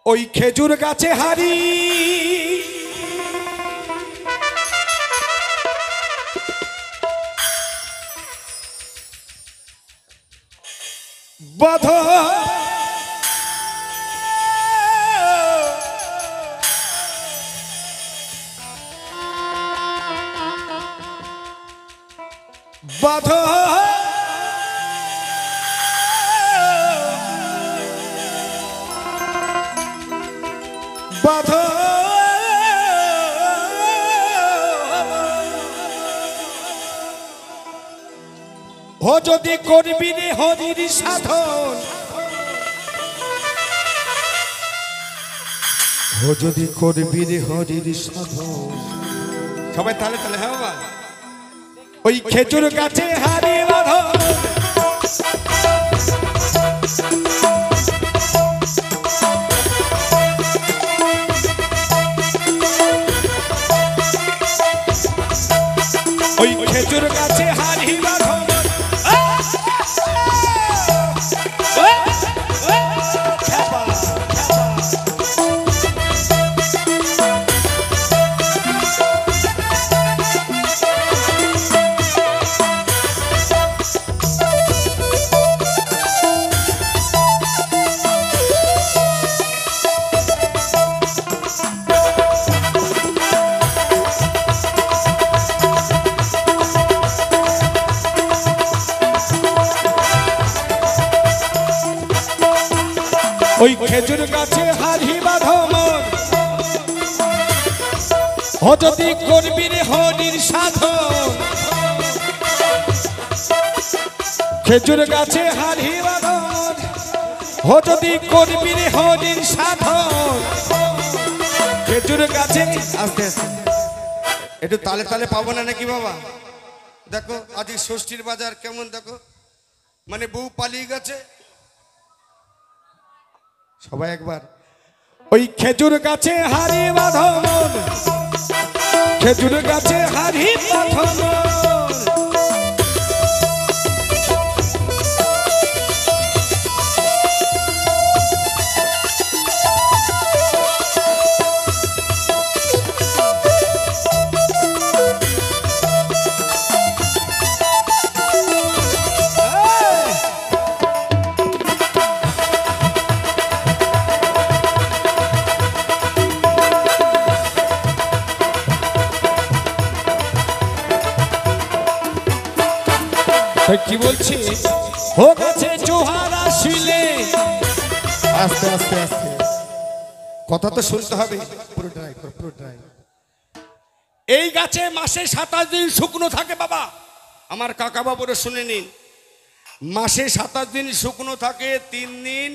ওই খেজুর গাছে হারি বাঁধ বাঁধ বাঁধ ও যদি করবি রে হরির সাধন ও যদি করবি রে হরির সাধন সবাই তালে তালে হ্যাঁ বাবা ওই খেজুর গাছে হারি বাঁধো ওই খেজুর গাছে হারি বাঁধো ওই খেজুর গাছে হারি বাঁধো মন ও যদি করবি রে হরির সাধন খেজুর গাছে হারি বাঁধো মন ও যদি করবি রে হরির সাধন খেজুর গাছে আস্তে আস্তে একটু তালে তালে পাবো না নাকি বাবা দেখো আজ ষষ্ঠীর বাজার কেমন দেখো মানে বউ পালিয়ে গেছে সবাই একবার ওই খেজুর গাছে হারি বাঁধো মন খেজুর গাছে হারি বাঁধো মন কি বলছি ও গাছে জোহার আসিলে আস্তে আস্তে আস্তে কথা তো শুনতে হবে পুরো ড্রাই পুরো ড্রাই এই গাছে মাসে 27 দিন শুকনো থাকে বাবা আমার কাকা বাবুরা শুনে নিন মাসে 27 দিন শুকনো থাকে 3 দিন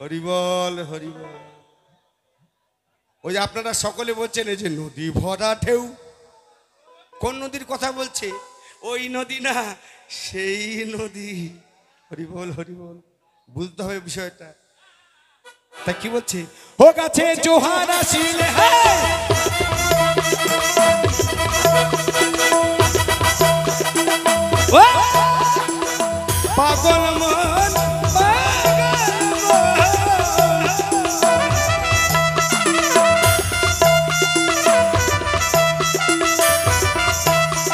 হরিবল হরিবল ওই যে আপনারা সকলে বলছেন এই যে নদী ভরা ঢেউ কোন নদীর কথা বলছে ওই নদী না সেই নদী হরিবল হরিবল বুঝতে হবে বিষয়টা তা কি বলছে ও গাছে জোহার আসিলে পাগল মন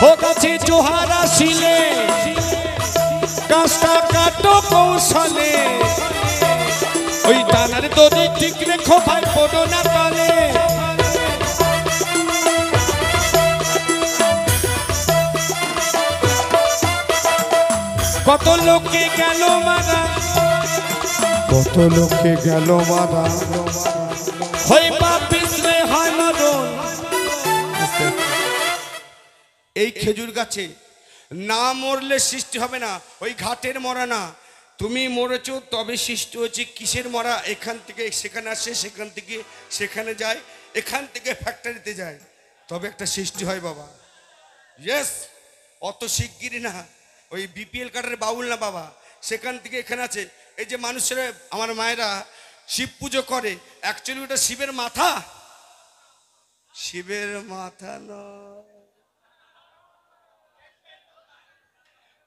ও গাছে জোহার আসিলে গাছটা কাটো কৌশলে ওই দানার দড়ি ঠিক রেখো ভাই পড়ো না তলে কত লোকে গেল মারা কত লোকে গেল মারা হয় পাপিস রে হয় মরণ এই খেজুর গাছে না মরলে সৃষ্টি হবে না ওই ঘাটের মরা না তুমি মরেছো তবে সৃষ্টি হয়েছে কিসের মরা এখান থেকে সেখানে আসে সেখান থেকে সেখানে যায় এখান থেকে ফ্যাক্টরিতে যায় তবে একটা সৃষ্টি হয় বাবা ইয়েস অত শিগগিরই না ওই বিপিএল কার্ডের বাউল না বাবা সেখান থেকে এখানে আছে এই যে মানুষেরা আমার মায়েরা শিব পুজো করে অ্যাকচুয়ালি ওটা শিবের মাথা শিবের মাথা নয়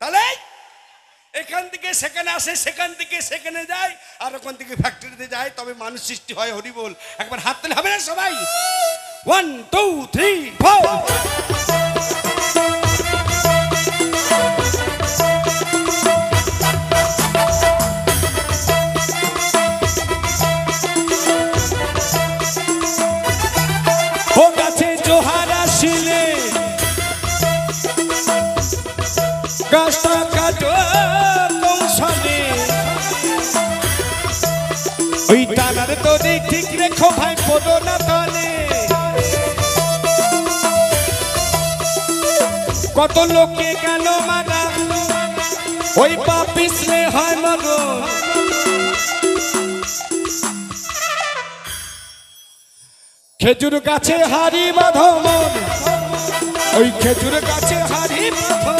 তাহলে এখান থেকে সেখানে আসে, সেখান থেকে সেখানে যায়, আর ওখান থেকে ফ্যাক্টরিতে যায়, তবে মানুষ সৃষ্টি হয়। হরি বল, একবার হাত তালি হবে না সবাই? 1 2 3 4। ও গাছে জোহার আসিলে গাছটা কাটো কৌশলে, ওই টানার দড়ি ঠিক রেখো ভাই, পড়ো না তলে। কত লোকে গেল মারা, ওই পা পিছলে হয় মরণ। খেজুর গাছে হাড়ি বাঁধো মন, ওই খেজুর গাছে হাড়ি বাঁধো।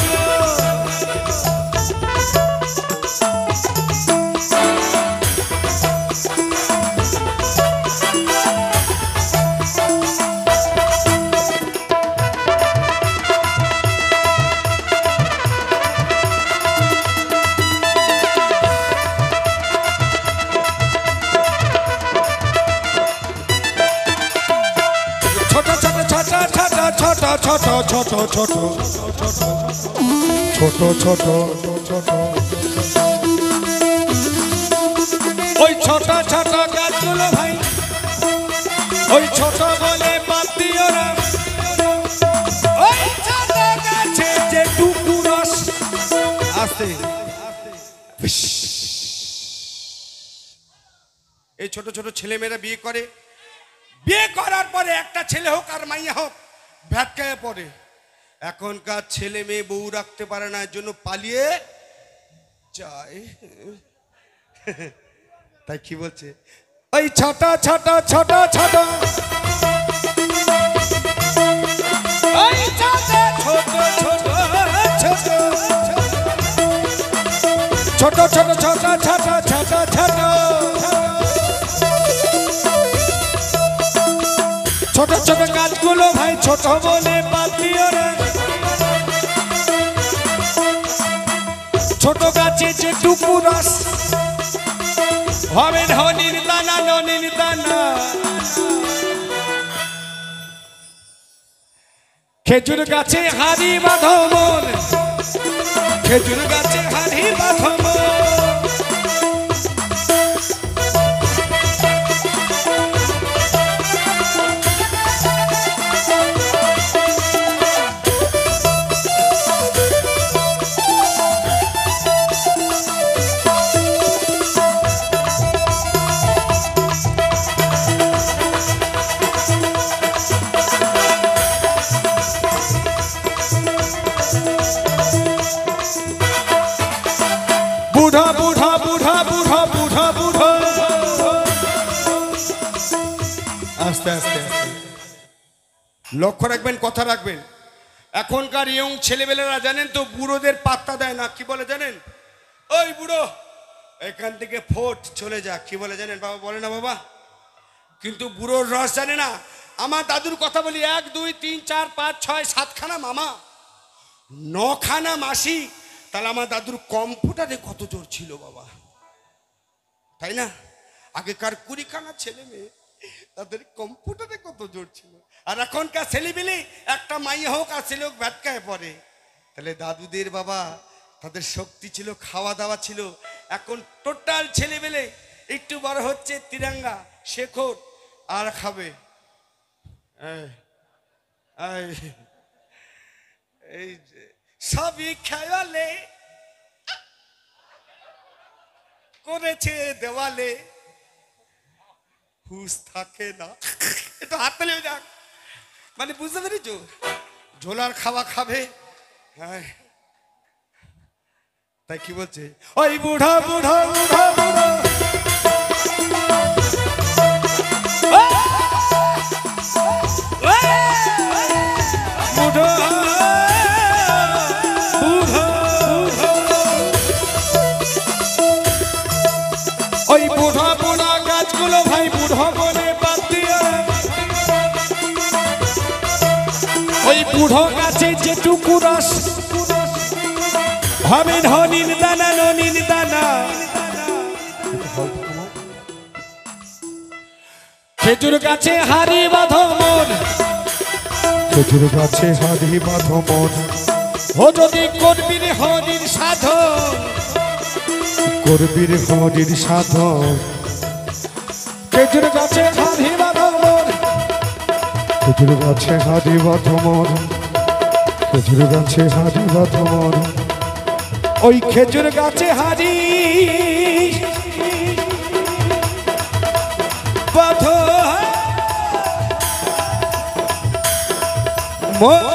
ছোট ছোট ছোট ছোট ছোট ছোট ওই ছোট ছোট গাছগুলো ভাই, ওই ছোট বলে বাদ দিও না। ওই ছোট গাছে যেটুকু রস আছে, এই ছোট ছোট ছেলেমেয়েরা বিয়ে করে, বিয়ে করার পরে একটা ছেলে হোক আর মাইয়া হোক ভ্যাটকায় পড়ে। এখনকার ছেলে মেয়ে বউ রাখতে পারে না, এর জন্য পালিয়ে যায়। তাই কি বলছে, ওই ছোট ছোট ছোট ছোট ওই ছোট ছোট ছোট ছোট ছোট ছোট ছোট ছোট ছোট ছোট ছোট ছোট গাছগুলো ভাই, ছোট বলে বাদ দিও না। ছোট গাছে যেটুকু রস হবে ধনির দানা, ননির দানা। খেজুর গাছে হাড়ি বাঁধো মন, খেজুর গাছে হাড়ি বাঁধো মন। বুড়া বুড়া বুড়া বুড়া বুড়া বুড়া, আস্তে আস্তে আস্তে লক্ষ্য রাখবেন, কথা রাখবেন। এখনকার ইয়ং ছেলেবেলেরা জানেন তো, বুড়োদের পাত্তা দেয় না। কি বলে জানেন, ওই বুড়ো এখান থেকে ফোট চলে যা। কি বলে জানেন বাবা, বলে না বাবা? কিন্তু বুড়োর রস জানে না। আমার দাদুর কথা বলি, 1 2 3 4 5 6 7 খানা মামা, 9 খানা মাসি। তাহলে আমার দাদুর কম্পিউটারে কত জোর ছিল বাবা, তাই না? আগেকার 20 খানা ছেলে মেয়ে, তাদের কম্পিউটারে কত জোর ছিল। আর এখনকার ছেলেবেলে একটা মাইয়া হোক আর ছেলে হোক ভ্যাটকায় পড়ে। তাহলে দাদুদের বাবা, তাদের শক্তি ছিল, খাওয়া দাওয়া ছিল। এখন টোটাল ছেলেবেলে একটু বড় হচ্ছে, তিরাঙ্গা শেখর আর খাবে। এই সবই খেয়ালে করেছে দেওয়ালে, হুশ থাকে না। এটা হাত পেলে যাক, মানে বুঝতে পেরেছো? ঝোলার খাওয়া খাবে। হ্যাঁ, তাই কি বলছে, ওই বুড়া বুড়া বুড়া বুড়া ওই বুড়া বুড়া গাছগুলো ভাই, বুড়ো বলে বাদ দিয়ে। ওই বুড়ো গাছে যেটুকু রস হবে ধনির দানা ননির দানা। খেজুর গাছে হাড়ি বাঁধো মন, খেজুর গাছে হাড়ি বাঁধো মন, ও যদি করবি রে হরির সাধন, করবি রে হরির সাধন। খেজুর গাছে হাড়ি বাঁধো মন, খেজুর গাছে হাড়ি বাঁধো মন, খেজুর গাছে হাড়ি বাঁধো মন। ওই খেজুর গাছে হাড়ি বাঁধো মন।